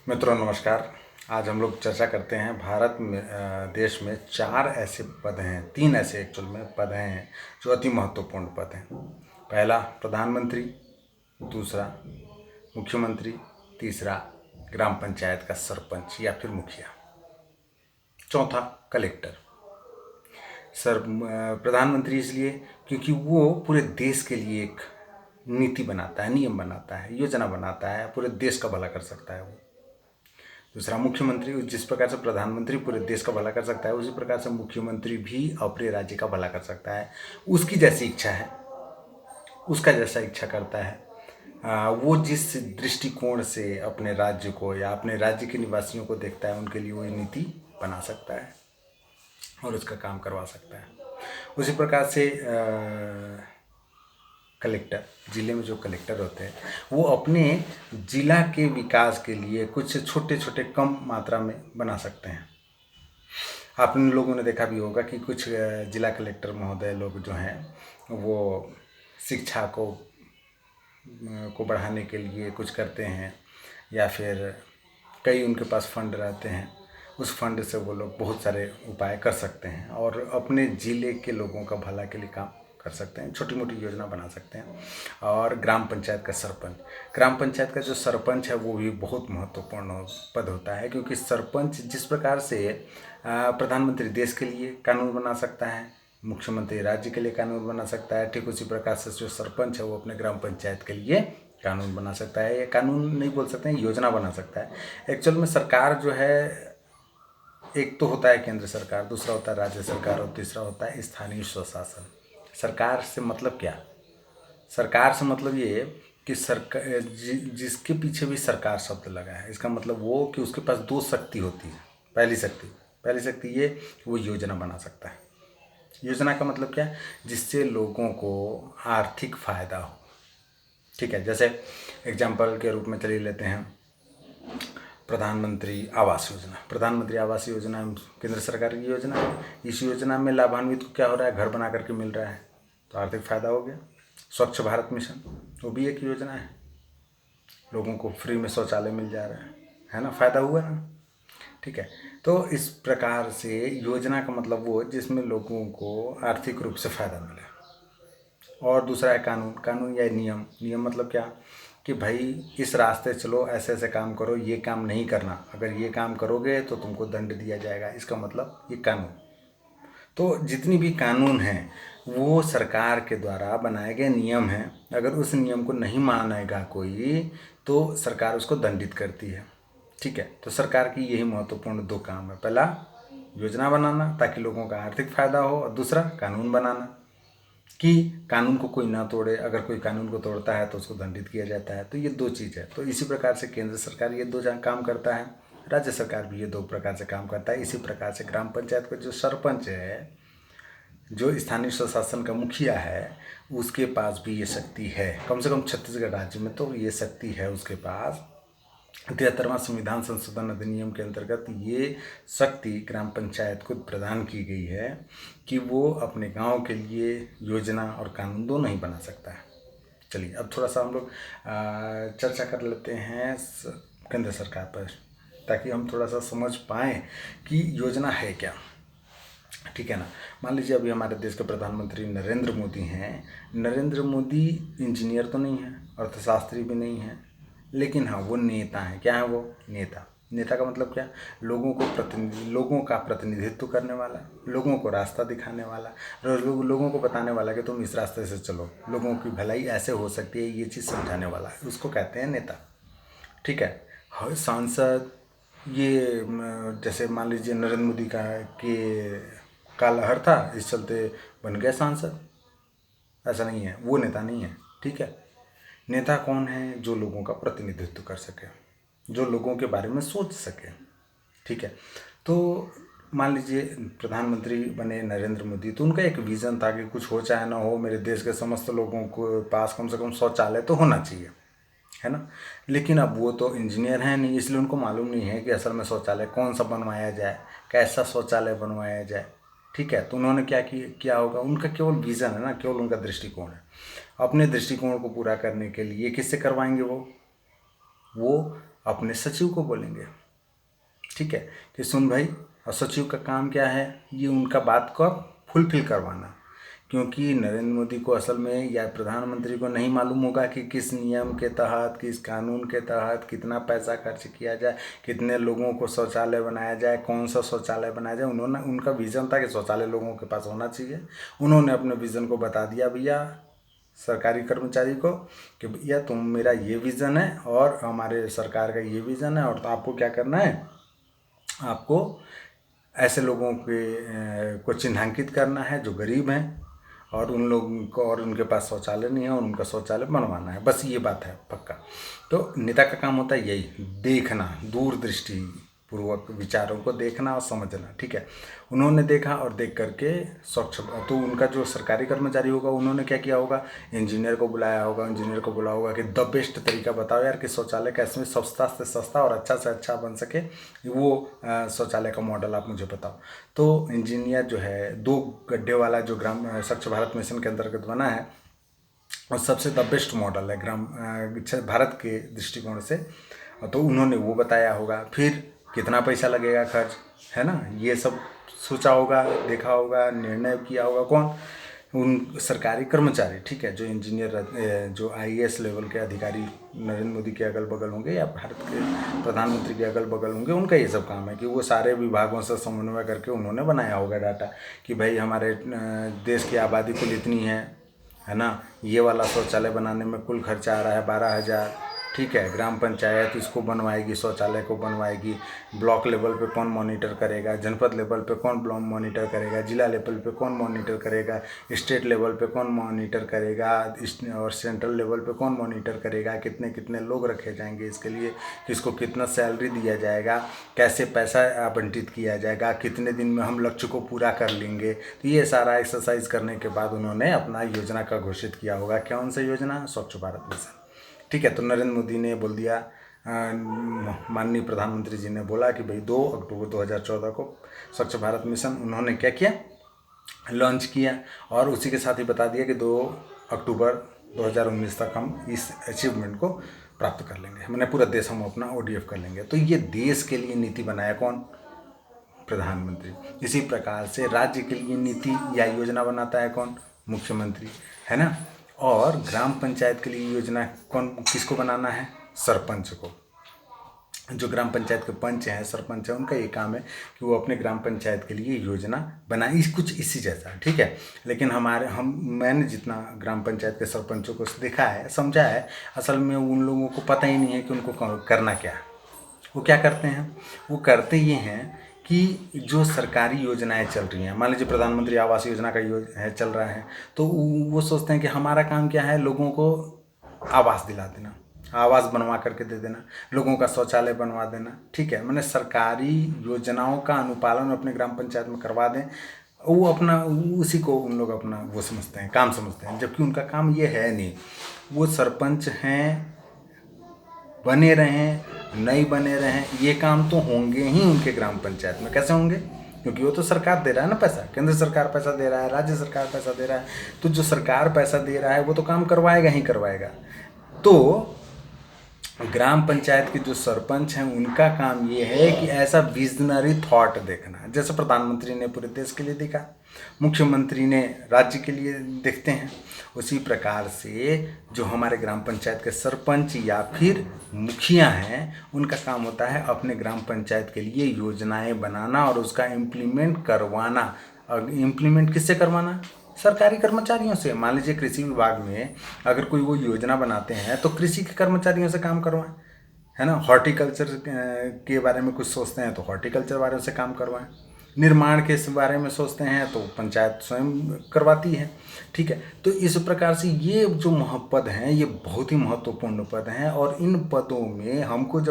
मित्रों नमस्कार। आज हम लोग चर्चा करते हैं भारत में देश में चार ऐसे पद हैं, तीन ऐसे एक्चुअल में पद हैं जो अति महत्वपूर्ण पद हैं। पहला प्रधानमंत्री, दूसरा मुख्यमंत्री, तीसरा ग्राम पंचायत का सरपंच या फिर मुखिया, चौथा कलेक्टर। प्रधानमंत्री इसलिए क्योंकि वो पूरे देश के लिए एक नीति बनाता है, नियम बनाता है, योजना बनाता है, पूरे देश का भला कर सकता है वो। दूसरा मुख्यमंत्री, जिस प्रकार से प्रधानमंत्री पूरे देश का भला कर सकता है उसी प्रकार से मुख्यमंत्री भी अपने राज्य का भला कर सकता है। उसकी जैसी इच्छा है, उसका जैसा इच्छा करता है, वो जिस दृष्टिकोण से अपने राज्य को या अपने राज्य के निवासियों को देखता है उनके लिए वो नीति बना सकता है और उसका काम करवा सकता है। उसी प्रकार से कलेक्टर, ज़िले में जो कलेक्टर होते हैं वो अपने ज़िला के विकास के लिए कुछ छोटे छोटे कम मात्रा में बना सकते हैं। आप लोगों ने देखा भी होगा कि कुछ जिला कलेक्टर महोदय लोग जो हैं वो शिक्षा को बढ़ाने के लिए कुछ करते हैं या फिर कई उनके पास फंड रहते हैं, उस फंड से वो लोग बहुत सारे उपाय कर सकते हैं और अपने ज़िले के लोगों का भला के लिए काम कर सकते हैं, छोटी मोटी योजना बना सकते हैं। और ग्राम पंचायत का सरपंच, ग्राम पंचायत का जो सरपंच है वो भी बहुत महत्वपूर्ण पद होता है, क्योंकि सरपंच जिस प्रकार से प्रधानमंत्री देश के लिए कानून बना सकता है, मुख्यमंत्री राज्य के लिए कानून बना सकता है, ठीक उसी प्रकार से जो सरपंच है वो अपने ग्राम पंचायत के लिए कानून बना सकता है। या कानून नहीं बोल सकते हैं, योजना बना सकता है। एक्चुअल में सरकार जो है, एक तो होता है केंद्र सरकार, दूसरा होता है राज्य सरकार और तीसरा होता है स्थानीय स्वशासन। सरकार से मतलब क्या? सरकार से मतलब ये कि सरकार जिसके पीछे भी सरकार शब्द लगा है, इसका मतलब वो कि उसके पास दो शक्ति होती है। पहली शक्ति ये कि वो योजना बना सकता है। योजना का मतलब क्या? जिससे लोगों को आर्थिक फायदा हो। ठीक है, जैसे एग्जाम्पल के रूप में चलिए लेते हैं प्रधानमंत्री आवास योजना। प्रधानमंत्री आवास योजना केंद्र सरकार की योजना है। इस योजना में लाभान्वित को क्या हो रहा है? घर बना करके मिल रहा है, तो आर्थिक फायदा हो गया। स्वच्छ भारत मिशन, वो भी एक योजना है, लोगों को फ्री में शौचालय मिल जा रहा है ना, फायदा हुआ ना। ठीक है, तो इस प्रकार से योजना का मतलब वो जिसमें लोगों को आर्थिक रूप से फायदा मिले। और दूसरा है कानून। कानून या नियम मतलब क्या कि भाई इस रास्ते चलो, ऐसे ऐसे काम करो, ये काम नहीं करना, अगर ये काम करोगे तो तुमको दंड दिया जाएगा, इसका मतलब ये कानून। तो जितनी भी कानून हैं वो सरकार के द्वारा बनाए गए नियम हैं। अगर उस नियम को नहीं मानेगा कोई तो सरकार उसको दंडित करती है। ठीक है, तो सरकार की यही महत्वपूर्ण दो काम है। पहला योजना बनाना ताकि लोगों का आर्थिक फायदा हो, और दूसरा कानून बनाना कि कानून को कोई ना तोड़े, अगर कोई कानून को तोड़ता है तो उसको दंडित किया जाता है। तो ये दो चीज़ है। तो इसी प्रकार से केंद्र सरकार ये दो काम करता है, राज्य सरकार भी ये दो प्रकार से काम करता है। इसी प्रकार से ग्राम पंचायत का जो सरपंच है, जो स्थानीय स्वशासन का मुखिया है, उसके पास भी ये शक्ति है। कम से कम छत्तीसगढ़ राज्य में तो ये शक्ति है उसके पास। 73वां संविधान संशोधन अधिनियम के अंतर्गत ये शक्ति ग्राम पंचायत को प्रदान की गई है कि वो अपने गांव के लिए योजना और कानून दोनों ही बना सकता है। चलिए अब थोड़ा सा हम लोग चर्चा कर लेते हैं केंद्र सरकार पर, ताकि हम थोड़ा सा समझ पाएँ कि योजना है क्या। ठीक है ना। मान लीजिए अभी हमारे देश के प्रधानमंत्री नरेंद्र मोदी हैं। नरेंद्र मोदी इंजीनियर तो नहीं है, अर्थशास्त्री भी नहीं है, लेकिन हाँ वो नेता हैं। क्या है वो? नेता। नेता का मतलब क्या? लोगों का प्रतिनिधित्व करने वाला, लोगों को रास्ता दिखाने वाला, लोगों को बताने वाला कि तुम इस रास्ते से चलो, लोगों की भलाई ऐसे हो सकती है, ये चीज़ समझाने वाला, उसको कहते हैं नेता। ठीक है। सांसद, ये जैसे मान लीजिए नरेंद्र मोदी का लहर था, इस चलते बन गया सांसद, ऐसा नहीं है, वो नेता नहीं है। ठीक है। नेता कौन है? जो लोगों का प्रतिनिधित्व कर सके, जो लोगों के बारे में सोच सके। ठीक है। तो मान लीजिए प्रधानमंत्री बने नरेंद्र मोदी, तो उनका एक विज़न था कि कुछ हो चाहे ना हो, मेरे देश के समस्त लोगों को पास कम से कम शौचालय तो होना चाहिए, है ना। लेकिन अब वो तो इंजीनियर हैं नहीं, इसलिए उनको मालूम नहीं है कि असल में शौचालय कौन सा बनवाया जाए, कैसा शौचालय बनवाया जाए। ठीक है। तो उन्होंने क्या होगा, उनका केवल विज़न है ना, केवल उनका दृष्टिकोण है। अपने दृष्टिकोण को पूरा करने के लिए किससे करवाएंगे वो अपने सचिव को बोलेंगे, ठीक है, कि सुन भाई, और सचिव का काम क्या है, ये उनका बात को फुलफिल करवाना। क्योंकि नरेंद्र मोदी को असल में या प्रधानमंत्री को नहीं मालूम होगा कि किस नियम के तहत, किस कानून के तहत कितना पैसा खर्च किया जाए, कितने लोगों को शौचालय बनाया जाए, कौन सा शौचालय बनाया जाए। उनका विज़न था कि शौचालय लोगों के पास होना चाहिए। उन्होंने अपने विज़न को बता दिया भैया सरकारी कर्मचारी को कि भैया तुम, मेरा ये विज़न है और हमारे सरकार का ये विज़न है, और तो आपको क्या करना है, आपको ऐसे लोगों के को चिन्हांकित करना है जो गरीब हैं और उन लोगों को, और उनके पास शौचालय नहीं है और उनका शौचालय बनवाना है। बस ये बात है पक्का। तो नेता का काम होता है यही, देखना, दूरदृष्टि पूर्वक विचारों को देखना और समझना, ठीक है। उन्होंने देखा और देख करके स्वच्छ, तो उनका जो सरकारी कर्मचारी होगा उन्होंने क्या किया होगा, इंजीनियर को बुलाया होगा, इंजीनियर को बोला होगा कि द बेस्ट तरीका बताओ यार कि शौचालय कैसे में सस्ता से सस्ता और अच्छा से अच्छा बन सके, वो शौचालय का मॉडल आप मुझे बताओ। तो इंजीनियर जो है 2 गड्ढे वाला जो ग्राम स्वच्छ भारत मिशन के अंतर्गत बना है और सबसे द बेस्ट मॉडल है ग्राम भारत के दृष्टिकोण से, तो उन्होंने वो बताया होगा। फिर कितना पैसा लगेगा खर्च, है ना, ये सब सोचा होगा, देखा होगा, निर्णय किया होगा कौन, उन सरकारी कर्मचारी, ठीक है, जो इंजीनियर, जो आईएएस लेवल के अधिकारी नरेंद्र मोदी के अगल बगल होंगे या भारत के प्रधानमंत्री के अगल बगल होंगे। उनका ये सब काम है कि वो सारे विभागों से समन्वय करके उन्होंने बनाया होगा डाटा कि भाई हमारे देश की आबादी कुल इतनी है ना, ये वाला शौचालय बनाने में कुल खर्चा आ रहा है 12,000, ठीक है। ग्राम पंचायत इसको बनवाएगी, शौचालय को बनवाएगी, ब्लॉक लेवल पे कौन मॉनिटर करेगा, जनपद लेवल पे कौन ब्लॉक मॉनिटर करेगा, जिला लेवल पे कौन मॉनिटर करेगा, स्टेट लेवल पे कौन मॉनिटर करेगा, और सेंट्रल लेवल पे कौन मॉनिटर करेगा, कितने कितने लोग रखे जाएंगे इसके लिए, किसको कितना सैलरी दिया जाएगा, कैसे पैसा आवंटित किया जाएगा, कितने दिन में हम लक्ष्य को पूरा कर लेंगे। तो ये सारा एक्सरसाइज करने के बाद उन्होंने अपना योजना का घोषित किया होगा। कौन सा योजना, स्वच्छ भारत मिशन, ठीक है। तो नरेंद्र मोदी ने बोल दिया, माननीय प्रधानमंत्री जी ने बोला कि भाई 2 अक्टूबर 2014 को स्वच्छ भारत मिशन उन्होंने क्या किया, लॉन्च किया, और उसी के साथ ही बता दिया कि 2 अक्टूबर 2019 तक हम इस अचीवमेंट को प्राप्त कर लेंगे, मैंने पूरा देश हम अपना ODF कर लेंगे। तो ये देश के लिए नीति बनाया कौन, प्रधानमंत्री। इसी प्रकार से राज्य के लिए नीति या योजना बनाता है कौन, मुख्यमंत्री, है ना। और ग्राम पंचायत के लिए योजना कौन, किसको बनाना है, सरपंच को। जो ग्राम पंचायत के पंच हैं, सरपंच हैं, उनका ये काम है कि वो अपने ग्राम पंचायत के लिए योजना बनाए, कुछ इसी जैसा, ठीक है। लेकिन मैंने जितना ग्राम पंचायत के सरपंचों को देखा है, समझा है, असल में उन लोगों को पता ही नहीं है कि उनको करना क्या है। वो क्या करते हैं, वो करते ये हैं कि जो सरकारी योजनाएं चल रही हैं, मान लीजिए प्रधानमंत्री आवास योजना का चल रहा है, तो वो सोचते हैं कि हमारा काम क्या है, लोगों को आवास दिला देना, आवास बनवा करके दे देना, लोगों का शौचालय बनवा देना, ठीक है। मैंने सरकारी योजनाओं का अनुपालन अपने ग्राम पंचायत में करवा दें, वो अपना उसी को उन लोग अपना वो समझते हैं, काम समझते हैं, जबकि उनका काम ये है नहीं। वो सरपंच हैं, बने रहें नहीं बने रहें, ये काम तो होंगे ही उनके ग्राम पंचायत में। कैसे होंगे, क्योंकि वो तो सरकार दे रहा है ना पैसा, केंद्र सरकार पैसा दे रहा है, राज्य सरकार पैसा दे रहा है, तो जो सरकार पैसा दे रहा है वो तो काम करवाएगा ही करवाएगा। तो ग्राम पंचायत के जो सरपंच हैं उनका काम ये है कि ऐसा विजनरी थॉट देखना, जैसे प्रधानमंत्री ने पूरे देश के लिए देखा, मुख्यमंत्री ने राज्य के लिए देखते हैं, उसी प्रकार से जो हमारे ग्राम पंचायत के सरपंच या फिर मुखिया हैं उनका काम होता है अपने ग्राम पंचायत के लिए योजनाएं बनाना और उसका इम्प्लीमेंट करवाना। और इम्प्लीमेंट किससे करवाना, सरकारी कर्मचारियों से। मान लीजिए कृषि विभाग में अगर कोई वो योजना बनाते हैं तो कृषि के कर्मचारियों से काम करवाएं, है ना। हॉर्टिकल्चर के बारे में कुछ सोचते हैं तो हॉर्टिकल्चर वालों से काम करवाएं, निर्माण के इस बारे में सोचते हैं तो पंचायत स्वयं करवाती है, ठीक है। तो इस प्रकार से ये जो पद हैं ये बहुत ही महत्वपूर्ण पद हैं, और इन पदों में हमको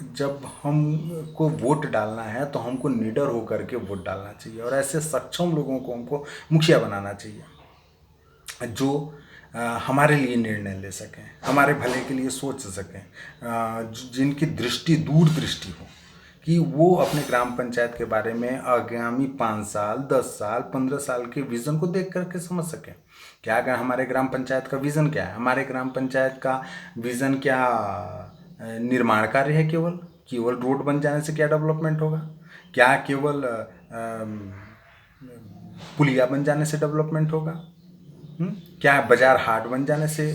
जब हमको वोट डालना है तो हमको निडर होकर के वोट डालना चाहिए, और ऐसे सक्षम लोगों को हमको मुखिया बनाना चाहिए जो हमारे लिए निर्णय ले सकें, हमारे भले के लिए सोच सकें, जिनकी दृष्टि दूरदृष्टि हो, कि वो अपने ग्राम पंचायत के बारे में आगामी 5 साल, 10 साल, 15 साल के विज़न को देख करके समझ सकें। क्या अगर हमारे ग्राम पंचायत का विज़न क्या है, हमारे ग्राम पंचायत का विज़न क्या निर्माण कार्य है, केवल रोड बन जाने से क्या डेवलपमेंट होगा, क्या केवल पुलिया बन जाने से डेवलपमेंट होगा, क्या बाजार हाट बन जाने से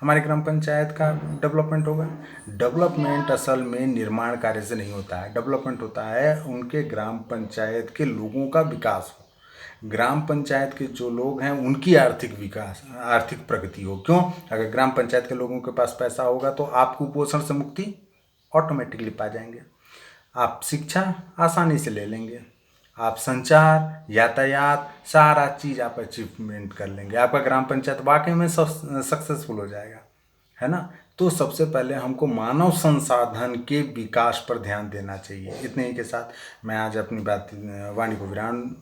हमारे ग्राम पंचायत का डेवलपमेंट होगा। डेवलपमेंट असल में निर्माण कार्य से नहीं होता है, डेवलपमेंट होता है उनके ग्राम पंचायत के लोगों का विकास हो, ग्राम पंचायत के जो लोग हैं उनकी आर्थिक विकास, आर्थिक प्रगति हो। क्यों? अगर ग्राम पंचायत के लोगों के पास पैसा होगा तो आप कुपोषण से मुक्ति ऑटोमेटिकली पा जाएंगे, आप शिक्षा आसानी से ले लेंगे, आप संचार, यातायात, सारा चीज़ आप अचीवमेंट कर लेंगे, आपका ग्राम पंचायत वाकई में सक्सेसफुल हो जाएगा, है ना। तो सबसे पहले हमको मानव संसाधन के विकास पर ध्यान देना चाहिए। इतने ही के साथ मैं आज अपनी वाणी को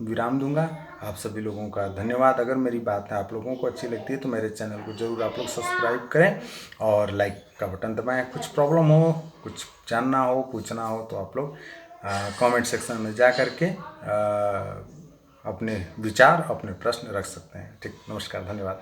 विराम दूंगा। आप सभी लोगों का धन्यवाद। अगर मेरी बात आप लोगों को अच्छी लगती है तो मेरे चैनल को जरूर आप लोग सब्सक्राइब करें और लाइक का बटन दबाएं। कुछ प्रॉब्लम हो, कुछ जानना हो, पूछना हो तो आप लोग कमेंट सेक्शन में जा कर के अपने विचार, अपने प्रश्न रख सकते हैं। ठीक, नमस्कार, धन्यवाद।